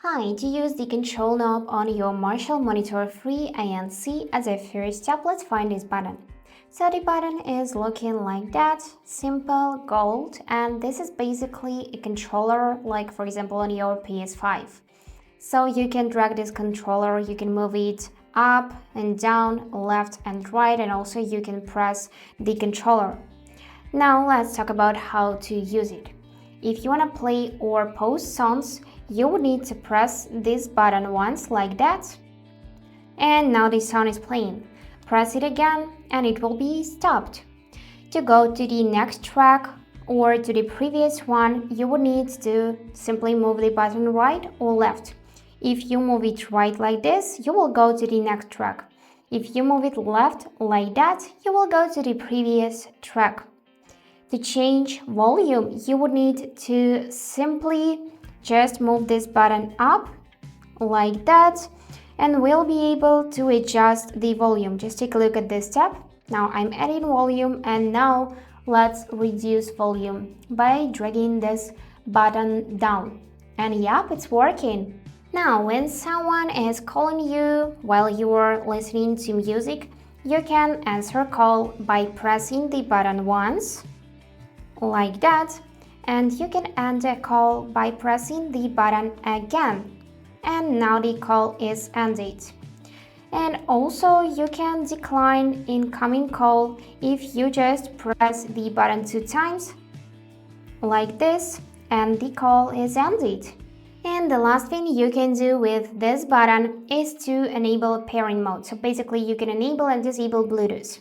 Hi, to use the control knob on your Marshall Monitor Free A.N.C as a first step, let's find this button. So the button is looking like that, simple, gold, and this is basically a controller like for example on your PS5. So you can drag this controller, you can move it up and down, left and right, and also you can press the controller. Now let's talk about how to use it. If you want to play or pause sounds, you would need to press this button once like that. And now the sound is playing. Press it again and it will be stopped. To go to the next track or to the previous one, you would need to simply move the button right or left. If you move it right like this, you will go to the next track. If you move it left like that, you will go to the previous track. To change volume, you would need to simply just move this button up like that and we'll be able to adjust the volume. Just take a look at this step. Now I'm adding volume and now let's reduce volume by dragging this button down. And yep, it's working. Now when someone is calling you while you are listening to music, you can answer call by pressing the button once like that, and you can end a call by pressing the button again, and now the call is ended. And also you can decline incoming call if you just press the button 2 times like this and the call is ended. And the last thing you can do with this button is to enable pairing mode. So basically you can enable and disable Bluetooth.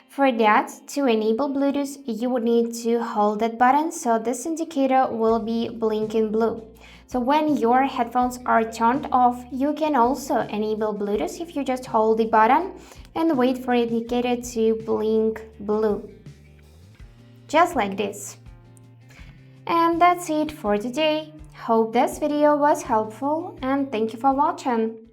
For that, to enable Bluetooth, you would need to hold that button so this indicator will be blinking blue. So when your headphones are turned off, you can also enable Bluetooth if you just hold the button and wait for the indicator to blink blue. Just like this. And that's it for today. Hope this video was helpful and thank you for watching.